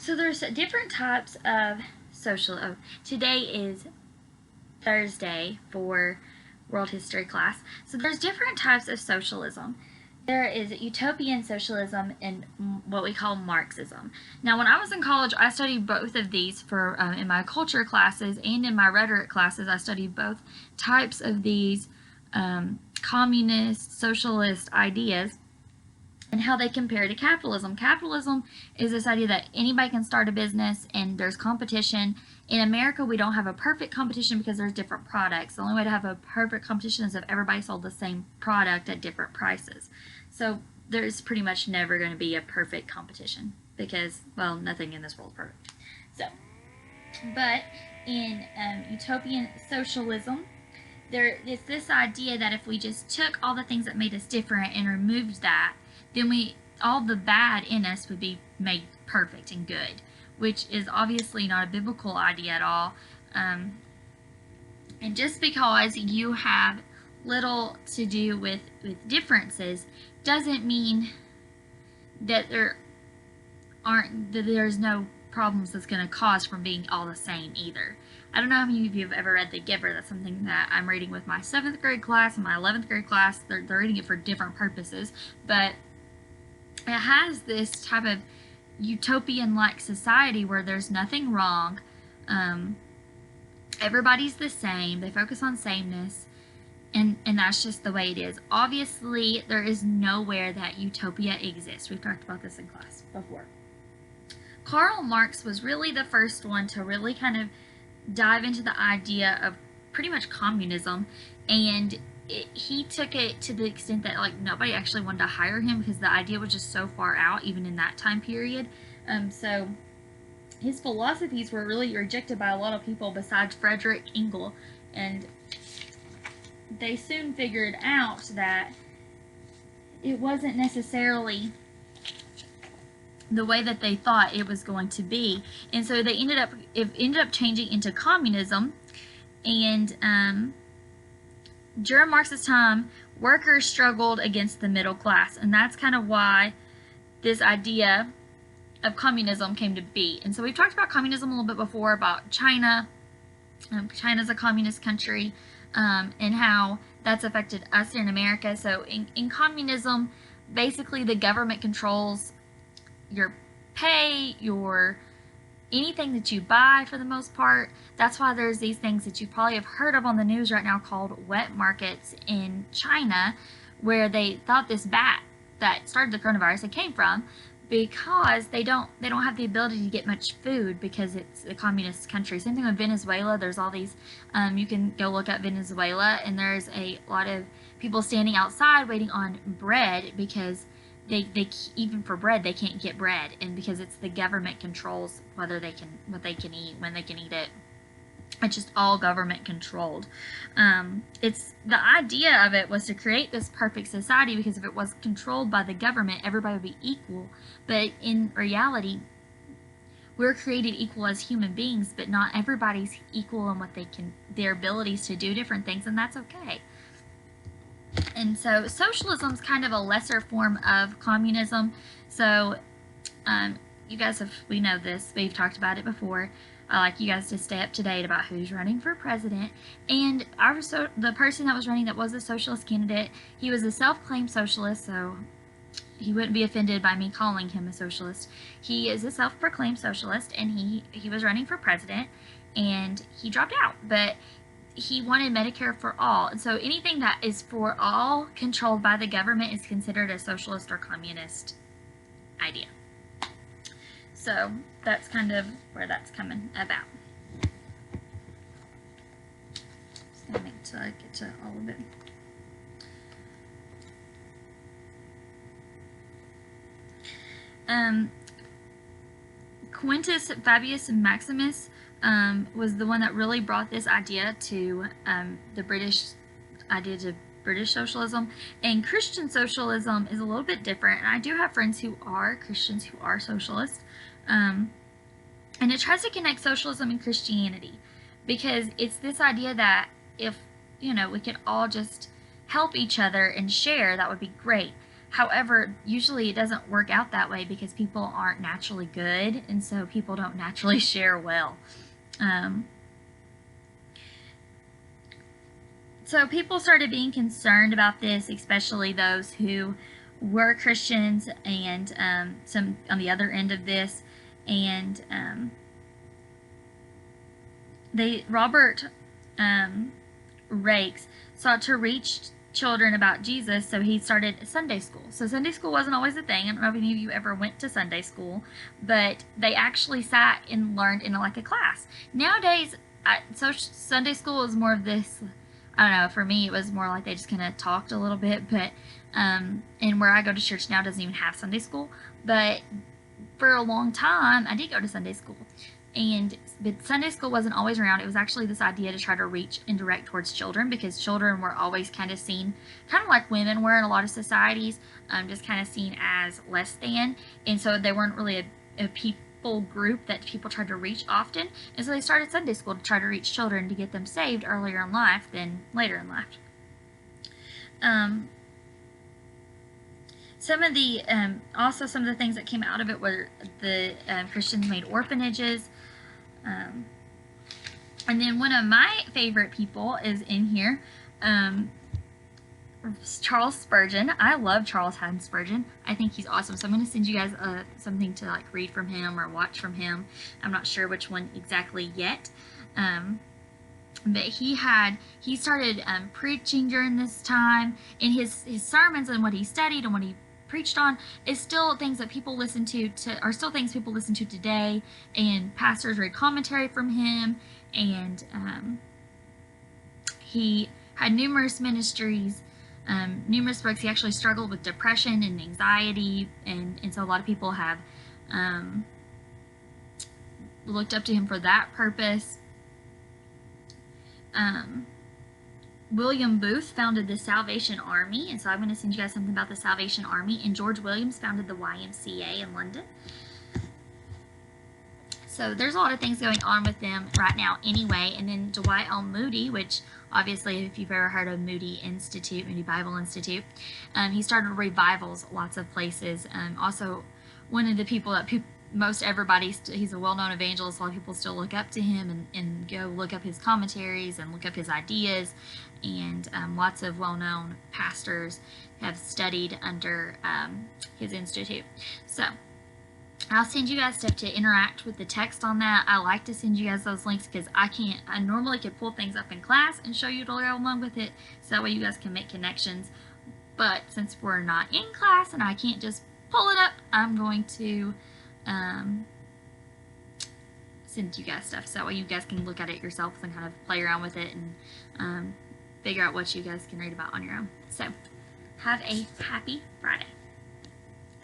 So there's different types of social. Oh, today is Thursday for World History class. So there's different types of socialism. There is utopian socialism and what we call Marxism. Now, when I was in college, I studied both of these for in my culture classes and in my rhetoric classes. I studied both types of these communist, socialist ideas and how they compare to capitalism. Capitalism is this idea that anybody can start a business and there's competition. In America, we don't have a perfect competition because there's different products. The only way to have a perfect competition is if everybody sold the same product at different prices. So there's pretty much never going to be a perfect competition because, well, nothing in this world is perfect. So, but in utopian socialism, there is this idea that if we just took all the things that made us different and removed that, then all the bad in us would be made perfect and good, which is obviously not a biblical idea at all. And just because you have little to do with differences doesn't mean that there's no problems that's going to cause from being all the same either. I don't know how many of you have ever read The Giver. That's something that I'm reading with my 7th grade class and my 11th grade class. They're reading it for different purposes, but it has this type of utopian-like society where there's nothing wrong. Everybody's the same. They focus on sameness, and that's just the way it is. Obviously, there is nowhere that utopia exists. We've talked about this in class before. Karl Marx was really the first one to really kind of dive into the idea of pretty much communism, and he took it to the extent that like nobody actually wanted to hire him because the idea was just so far out even in that time period. So his philosophies were really rejected by a lot of people besides Frederick Engel, and they soon figured out that it wasn't necessarily the way that they thought it was going to be, and so they ended up changing into communism. And during Marx's time, workers struggled against the middle class, and that's kind of why this idea of communism came to be. And so we've talked about communism a little bit before, about China. China's a communist country, and how that's affected us here in America. So in communism, basically the government controls your pay, anything that you buy for the most part. That's why there's these things that you probably have heard of on the news right now called wet markets in China, where they thought this bat that started the coronavirus it came from, because they don't have the ability to get much food because it's a communist country. Same thing with Venezuela. There's all these you can go look at Venezuela, and there's a lot of people standing outside waiting on bread because they even for bread they can't get bread, and because it's the government controls what they can eat, when they can eat it. It's just all government controlled. It's the idea of it was to create this perfect society, because if it was controlled by the government, everybody would be equal. But in reality, we're created equal as human beings, but not everybody's equal in their abilities to do different things, and that's okay. And so socialism is kind of a lesser form of communism. So we know this, we've talked about it before. I like you guys to stay up to date about who's running for president. And the person that was running, that was a socialist candidate, he was a self-claimed socialist, so he wouldn't be offended by me calling him a socialist. He is a self-proclaimed socialist, and he was running for president, and he dropped out. But he wanted Medicare for all, and so anything that is for all, controlled by the government, is considered a socialist or communist idea. So that's kind of where that's coming about. Just gonna make sure I get to all of it. Quintus Fabius Maximus was the one that really brought this idea to British socialism. And Christian socialism is a little bit different, and I do have friends who are Christians who are socialists, and it tries to connect socialism and Christianity, because it's this idea that if we could all just help each other and share, that would be great. However, usually it doesn't work out that way because people aren't naturally good, and so people don't naturally share well. So people started being concerned about this, especially those who were Christians and some on the other end of this. And Robert Rakes sought to reach children about Jesus, so he started Sunday school. So Sunday school wasn't always a thing. I don't know if any of you ever went to Sunday school, but they actually sat and learned in like a class. Nowadays, so Sunday school is more of this, I don't know, for me it was more like they just kind of talked a little bit, but and where I go to church now doesn't even have Sunday school, but for a long time I did go to Sunday school. But Sunday school wasn't always around. It was actually this idea to try to reach and direct towards children, because children were always kind of seen, kind of like women were in a lot of societies, just kind of seen as less than. And so they weren't really a people group that people tried to reach often. And so they started Sunday school to try to reach children, to get them saved earlier in life than later in life. Some of the things that came out of it were the Christians made orphanages. And then one of my favorite people is in here, Charles Spurgeon. I love Charles Haddon Spurgeon. I think he's awesome. So I'm going to send you guys something to like read from him or watch from him. I'm not sure which one exactly yet. But he started preaching during this time, and his sermons and what he studied and what he preached on is still things that people listen to are still things people listen to today, and pastors read commentary from him, and he had numerous ministries, numerous books. He actually struggled with depression and anxiety, and so a lot of people have looked up to him for that purpose. William Booth founded the Salvation Army, and so I'm going to send you guys something about the Salvation Army. And George Williams founded the YMCA in London. So there's a lot of things going on with them right now anyway. And then Dwight L. Moody, which obviously if you've ever heard of Moody Institute, Moody Bible Institute, he started revivals lots of places. Also one of the people that most everybody, he's a well-known evangelist. A lot of people still look up to him and go look up his commentaries and look up his ideas. And lots of well-known pastors have studied under his institute. So I'll send you guys stuff to interact with the text on that. I like to send you guys those links because I normally could pull things up in class and show you to go along with it, so that way you guys can make connections. But since we're not in class and I can't just pull it up, I'm going to send you guys stuff, so that way you guys can look at it yourselves and kind of play around with it and figure out what you guys can read about on your own. So have a happy Friday.